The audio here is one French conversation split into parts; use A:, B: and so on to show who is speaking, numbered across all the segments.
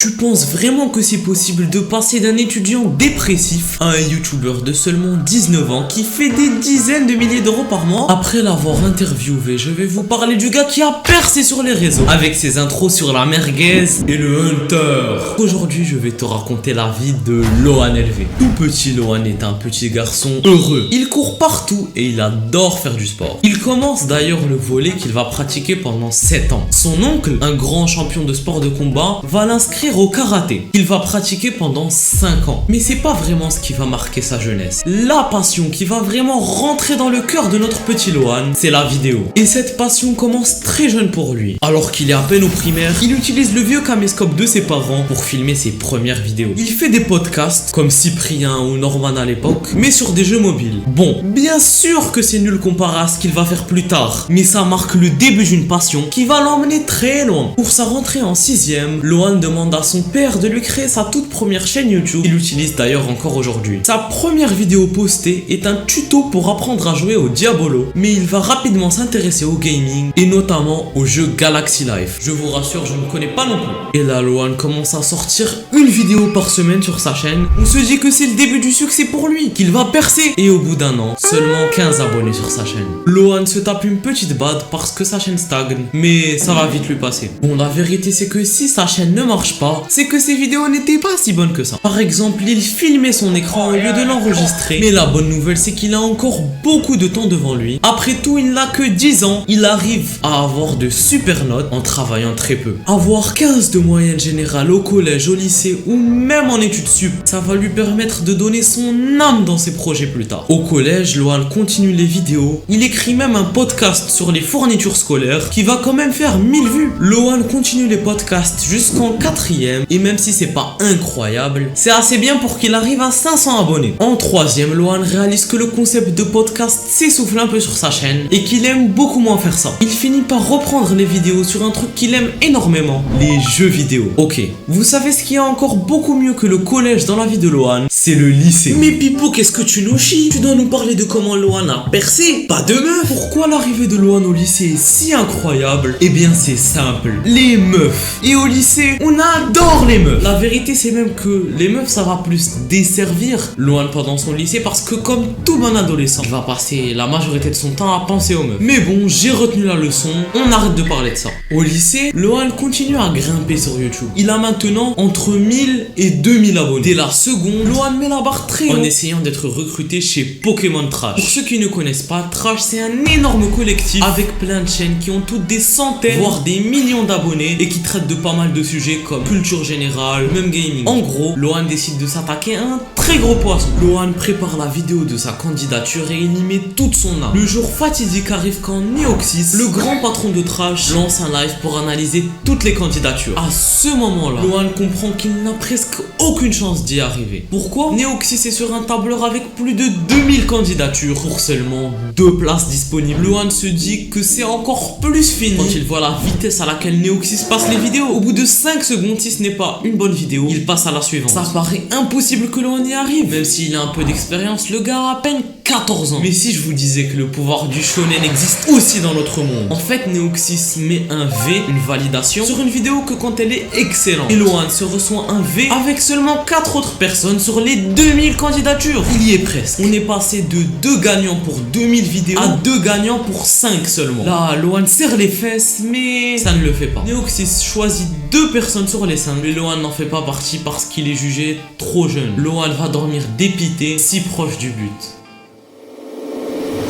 A: Tu penses vraiment que c'est possible de passer d'un étudiant dépressif à un youtubeur de seulement 19 ans qui fait des dizaines de milliers d'euros par mois? Après l'avoir interviewé, je vais vous parler du gars qui a percé sur les réseaux avec ses intros sur la merguez et le hunter. Aujourd'hui, je vais te raconter la vie de Lohan LV. Tout petit, Lohan est un petit garçon heureux. Il court partout et il adore faire du sport. Il commence d'ailleurs le volley qu'il va pratiquer pendant 7 ans. Son oncle, un grand champion de sport de combat, va l'inscrire au karaté. Il va pratiquer pendant 5 ans. Mais c'est pas vraiment ce qui va marquer sa jeunesse. La passion qui va vraiment rentrer dans le cœur de notre petit Lohan, c'est la vidéo. Et cette passion commence très jeune pour lui. Alors qu'il est à peine au primaire, il utilise le vieux caméscope de ses parents pour filmer ses premières vidéos. Il fait des podcasts, comme Cyprien ou Norman à l'époque, mais sur des jeux mobiles. Bon, bien sûr que c'est nul comparé à ce qu'il va faire plus tard, mais ça marque le début d'une passion qui va l'emmener très loin. Pour sa rentrée en 6ème, Lohan demande à son père de lui créer sa toute première chaîne YouTube, qu'il utilise d'ailleurs encore aujourd'hui. Sa première vidéo postée est un tuto pour apprendre à jouer au Diabolo, mais il va rapidement s'intéresser au gaming et notamment au jeu Galaxy Life. Je vous rassure, je ne connais pas non plus. Et là, Lohan commence à sortir une vidéo par semaine sur sa chaîne. On se dit que c'est le début du succès pour lui, qu'il va percer. Et au bout d'un an, seulement 15 abonnés sur sa chaîne. Lohan se tape une petite bad parce que sa chaîne stagne, mais ça va vite lui passer. Bon, la vérité c'est que si sa chaîne ne marche pas, c'est que ses vidéos n'étaient pas si bonnes que ça. Par exemple, il filmait son écran au lieu de l'enregistrer. Mais la bonne nouvelle c'est qu'il a encore beaucoup de temps devant lui. Après tout, il n'a que 10 ans. Il arrive à avoir de super notes en travaillant très peu. Avoir 15 de moyenne générale au collège, au lycée ou même en études sup, ça va lui permettre de donner son âme dans ses projets plus tard. Au collège, Lohan continue les vidéos. Il écrit même un podcast sur les fournitures scolaires qui va quand même faire 1000 vues. Lohan continue les podcasts jusqu'en 4ème et même si c'est pas incroyable, c'est assez bien pour qu'il arrive à 500 abonnés. En 3ème, Lohan réalise que le concept de podcast s'essouffle un peu sur sa chaîne et qu'il aime beaucoup moins faire ça. Il finit par reprendre les vidéos sur un truc qu'il aime énormément, les jeux vidéo. Ok, vous savez ce qui est encore beaucoup mieux que le collège dans la vie de Lohan, c'est le lycée. Mais Pipo, qu'est-ce que tu nous chies? Tu dois nous parler de comment Lohan a percé, pas de meufs. Pourquoi l'arrivée de Lohan au lycée est si incroyable? Eh bien c'est simple, les meufs. Et au lycée, on adore les meufs. La vérité c'est même que les meufs ça va plus desservir Lohan pendant son lycée parce que comme tout bon adolescent, il va passer la majorité de son temps à penser aux meufs. Mais bon, j'ai retenu la leçon, on arrête de parler de ça. Au lycée, Lohan continue à grimper sur YouTube. Il a maintenant entre 1000 et 2000 abonnés. Dès la seconde, Lohan met la barre très haut en essayant d'être recruté chez Pokémon Trash. Pour ceux qui ne connaissent pas, Trash c'est un énorme collectif avec plein de chaînes qui ont toutes des centaines voire des millions d'abonnés et qui traitent de pas mal de sujets comme culture générale, même gaming. En gros, Lohan décide de s'attaquer à un très gros poisson. Lohan prépare la vidéo de sa candidature et il y met toute son âme. Le jour fatidique arrive quand Neoxys, le grand patron de Trash, lance un live pour analyser toutes les candidatures. À ce moment-là, Lohan comprend qu'il n'a presque aucune chance d'y arriver. Pourquoi? Neoxys est sur un tableur avec plus de 2000 candidatures pour seulement 2 places disponibles. Lohan se dit que c'est encore plus fini quand il voit la vitesse à laquelle Neoxys passe les vidéos. Au bout de 5 secondes, si ce n'est pas une bonne vidéo, il passe à la suivante. Ça paraît impossible que Lohan y arrive. Même s'il a un peu d'expérience, le gars a à peine 14 ans. Mais si je vous disais que le pouvoir du shonen existe aussi dans notre monde? En fait, Neoxys met un V, une validation, sur une vidéo que quand elle est excellente. Et Lohan se reçoit un V avec seulement 4 autres personnes sur les 2000 candidatures. Il y est presque. On est passé de 2 gagnants pour 2000 vidéos à 2 gagnants pour 5 seulement. Là, Lohan serre les fesses, mais ça ne le fait pas. Neoxys choisit 2 personnes sur les 5, mais Lohan n'en fait pas partie parce qu'il est jugé trop jeune. Lohan va dormir dépité, si proche du but.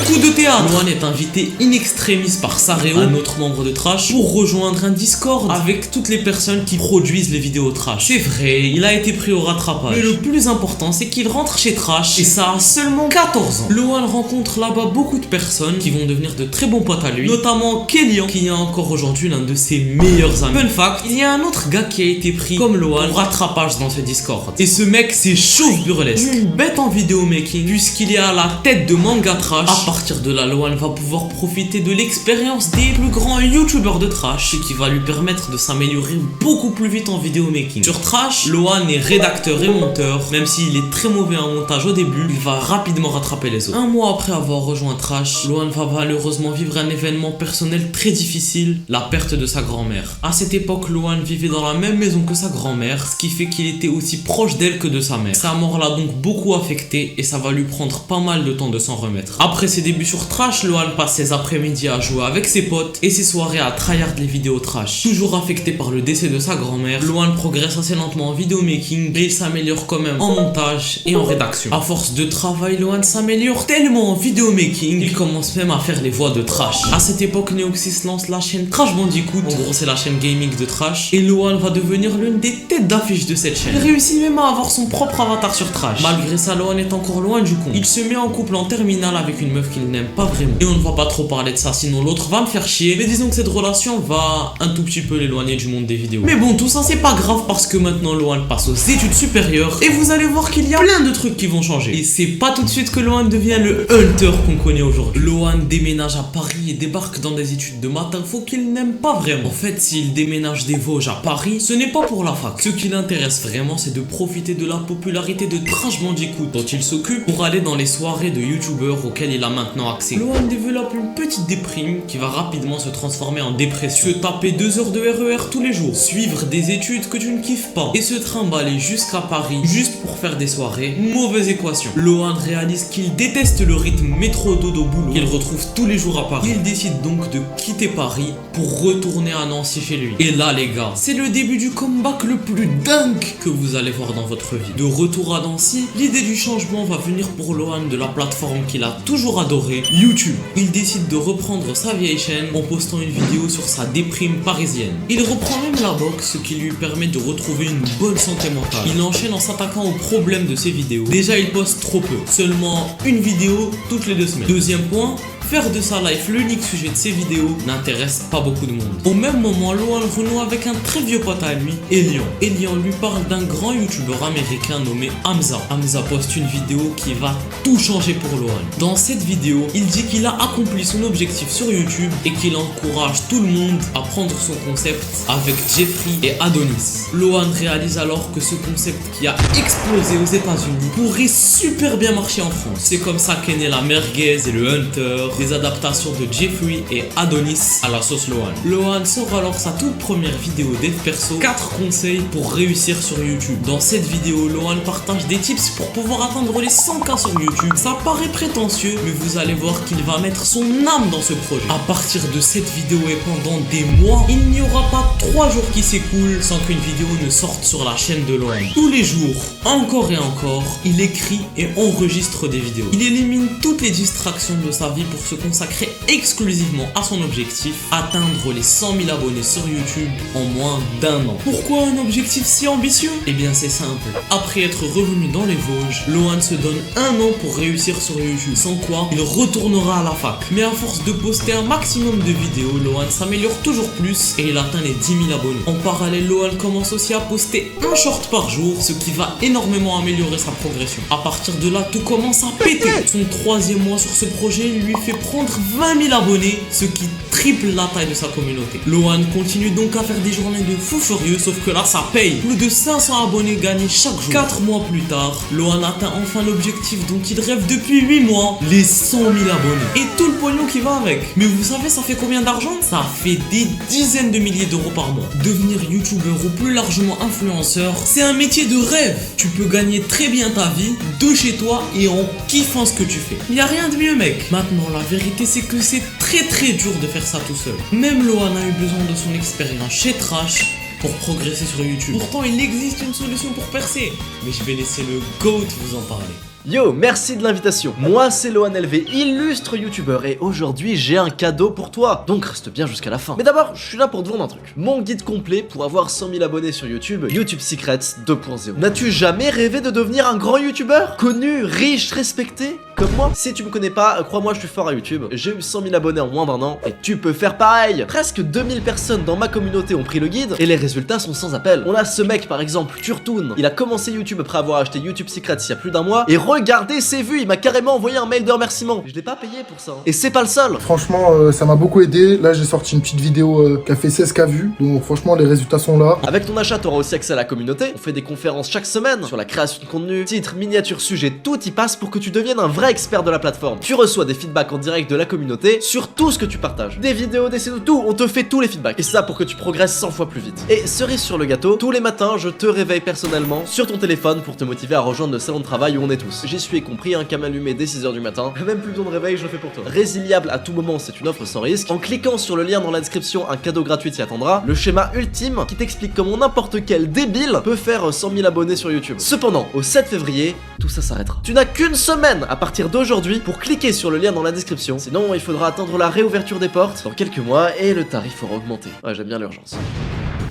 A: Coup de théâtre. Lohan est invité in extremis par Sareo, un autre membre de Trash, pour rejoindre un Discord avec toutes les personnes qui produisent les vidéos Trash. C'est vrai, il a été pris au rattrapage. Mais le plus important, c'est qu'il rentre chez Trash et ça a seulement 14 ans. Lohan rencontre là-bas beaucoup de personnes qui vont devenir de très bons potes à lui, notamment Kélian, qui est encore aujourd'hui l'un de ses meilleurs amis. Fun fact, il y a un autre gars qui a été pris comme Lohan au rattrapage dans ce Discord. Et ce mec, c'est Chauve Burlesque, une bête en vidéo making, puisqu'il est à la tête de Manga Trash à partir de là, Lohan va pouvoir profiter de l'expérience des plus grands youtubeurs de Trash, ce qui va lui permettre de s'améliorer beaucoup plus vite en vidéo making. Sur Trash, Lohan est rédacteur et monteur, même s'il est très mauvais en montage au début, il va rapidement rattraper les autres. Un mois après avoir rejoint Trash, Lohan va malheureusement vivre un événement personnel très difficile, la perte de sa grand-mère. À cette époque, Lohan vivait dans la même maison que sa grand-mère, ce qui fait qu'il était aussi proche d'elle que de sa mère. Sa mort l'a donc beaucoup affecté et ça va lui prendre pas mal de temps de s'en remettre. Après ses débuts sur Trash, Lohan passe ses après-midi à jouer avec ses potes et ses soirées à tryhard les vidéos Trash. Toujours affecté par le décès de sa grand-mère, Lohan progresse assez lentement en vidéo making et il s'améliore quand même en montage et en rédaction. À force de travail, Lohan s'améliore tellement en vidéo making, il commence même à faire les voix de Trash. À cette époque, Neoxys lance la chaîne Crash Bandicoot, en gros c'est la chaîne gaming de Trash, et Lohan va devenir l'une des têtes d'affiche de cette chaîne. Il réussit même à avoir son propre avatar sur Trash. Malgré ça, Lohan est encore loin du compte. Il se met en couple en terminale avec une meuf qu'il n'aime pas vraiment. Et on ne va pas trop parler de ça, sinon l'autre va me faire chier. Mais disons que cette relation va un tout petit peu l'éloigner du monde des vidéos. Mais bon, tout ça c'est pas grave parce que maintenant Lohan passe aux études supérieures et vous allez voir qu'il y a plein de trucs qui vont changer. Et c'est pas tout de suite que Lohan devient le hunter qu'on connaît aujourd'hui. Lohan déménage à Paris et débarque dans des études de maths info qu'il n'aime pas vraiment. En fait, s'il déménage des Vosges à Paris, ce n'est pas pour la fac. Ce qui l'intéresse vraiment, c'est de profiter de la popularité de Crash Bandicoot dont il s'occupe pour aller dans les soirées de youtubeurs auxquelles il a maintenant accès. Lohan développe une petite déprime qui va rapidement se transformer en dépression. Se taper 2 heures de RER tous les jours, suivre des études que tu ne kiffes pas et se trimballer jusqu'à Paris juste pour faire des soirées, mauvaise équation. Lohan réalise qu'il déteste le rythme métro dodo boulot qu'il retrouve tous les jours à Paris. Il décide donc de quitter Paris pour retourner à Nancy chez lui. Et là les gars, c'est le début du comeback le plus dingue que vous allez voir dans votre vie. De retour à Nancy, l'idée du changement va venir pour Lohan de la plateforme qu'il a toujours adorée, YouTube. Il décide de reprendre sa vieille chaîne en postant une vidéo sur sa déprime parisienne. Il reprend même la boxe, ce qui lui permet de retrouver une bonne santé mentale. Il enchaîne en s'attaquant aux problèmes de ses vidéos. Déjà, il poste trop peu, seulement une vidéo toutes les 2 semaines. Deuxième point, faire de sa life l'unique sujet de ses vidéos n'intéresse pas beaucoup de monde. Au même moment, Lohan renoue avec un très vieux pote à lui, Elian. Elian lui parle d'un grand youtubeur américain nommé Hamza. Hamza poste une vidéo qui va tout changer pour Lohan. Dans cette vidéo, il dit qu'il a accompli son objectif sur YouTube et qu'il encourage tout le monde à prendre son concept avec Jeffrey et Adonis. Lohan réalise alors que ce concept qui a explosé aux États-Unis pourrait super bien marcher en France. C'est comme ça qu'est né la merguez et le hunter, des adaptations de Jeffrey et Adonis à la sauce Lohan. Lohan sort alors sa toute première vidéo dev perso, 4 conseils pour réussir sur YouTube. Dans cette vidéo, Lohan partage des tips pour pouvoir atteindre les 100K sur YouTube. Ça paraît prétentieux, mais vous allez voir qu'il va mettre son âme dans ce projet. À partir de cette vidéo et pendant des mois, il n'y aura pas 3 jours qui s'écoulent sans qu'une vidéo ne sorte sur la chaîne de Lohan. Tous les jours, encore et encore, il écrit et enregistre des vidéos. Il élimine toutes les distractions de sa vie pour se consacrer exclusivement à son objectif, atteindre les 100 000 abonnés sur YouTube en moins d'1 an. Pourquoi un objectif si ambitieux? Eh bien c'est simple, après être revenu dans les Vosges, Lohan se donne 1 an pour réussir sur YouTube, sans quoi il retournera à la fac. Mais à force de poster un maximum de vidéos, Lohan s'améliore toujours plus et il atteint les 10 000 abonnés. En parallèle, Lohan commence aussi à poster un short par jour, ce qui va énormément améliorer sa progression. À partir de là, tout commence à péter. Son 3e mois sur ce projet lui fait prendre 20 000 abonnés, ce qui triple la taille de sa communauté. Lohan continue donc à faire des journées de fou furieux, sauf que là ça paye. Plus de 500 abonnés gagnés chaque jour. 4 mois plus tard, Lohan atteint enfin l'objectif dont il rêve depuis 8 mois, les 100 000 abonnés. Et tout le pognon qui va avec. Mais vous savez ça fait combien d'argent? Ça fait des dizaines de milliers d'euros par mois. Devenir youtubeur ou plus largement influenceur, c'est un métier de rêve. Tu peux gagner très bien ta vie de chez toi et en kiffant ce que tu fais. Il n'y a rien de mieux mec. Maintenant la vérité c'est que c'est très dur de faire ça tout seul. Même Lohan a eu besoin de son expérience chez Trash pour progresser sur YouTube. Pourtant il existe une solution pour percer. Mais je vais laisser le GOAT vous en parler.
B: Yo, merci de l'invitation. Moi c'est Lohan LV, illustre youtubeur, et aujourd'hui j'ai un cadeau pour toi. Donc reste bien jusqu'à la fin. Mais d'abord, je suis là pour te vendre un truc. Mon guide complet pour avoir 100 000 abonnés sur YouTube, YouTube Secrets 2.0. N'as-tu jamais rêvé de devenir un grand youtubeur? Connu, riche, respecté? comme moi. Si tu me connais pas, crois-moi, je suis fort à YouTube. J'ai eu 100 000 abonnés en moins d'un an et tu peux faire pareil. Presque 2000 personnes dans ma communauté ont pris le guide et les résultats sont sans appel. On a ce mec par exemple, Turtoon. Il a commencé YouTube après avoir acheté YouTube Secrets il y a plus d'un mois et regardez ses vues, il m'a carrément envoyé un mail de remerciement. Je l'ai pas payé pour ça. Et c'est pas le seul.
C: Franchement, ça m'a beaucoup aidé. Là, j'ai sorti une petite vidéo qui a fait 16K vues. Donc franchement, les résultats sont là.
B: Avec ton achat, tu auras aussi accès à la communauté. On fait des conférences chaque semaine sur la création de contenu, titres, miniatures, sujets, tout y passe pour que tu deviennes un vrai expert de la plateforme. Tu reçois des feedbacks en direct de la communauté sur tout ce que tu partages. Des vidéos, des sites, tout. On te fait tous les feedbacks. Et ça pour que tu progresses 100 fois plus vite. Et cerise sur le gâteau, tous les matins, je te réveille personnellement sur ton téléphone pour te motiver à rejoindre le salon de travail où on est tous. J'y suis compris, un cam allumé dès 6h du matin. Même plus besoin de réveil, je le fais pour toi. Résiliable à tout moment, c'est une offre sans risque. En cliquant sur le lien dans la description, un cadeau gratuit t'y attendra. Le schéma ultime qui t'explique comment n'importe quel débile peut faire 100 000 abonnés sur YouTube. Cependant, au 7 février, tout ça s'arrêtera. Tu n'as qu'une semaine à partir d'aujourd'hui pour cliquer sur le lien dans la description. Sinon, il faudra attendre la réouverture des portes dans quelques mois et le tarif aura augmenté. Ouais, j'aime bien l'urgence.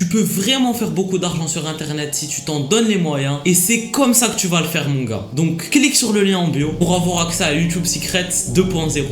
A: Tu peux vraiment faire beaucoup d'argent sur internet si tu t'en donnes les moyens et c'est comme ça que tu vas le faire mon gars. Donc clique sur le lien en bio pour avoir accès à YouTube Secrets 2.0.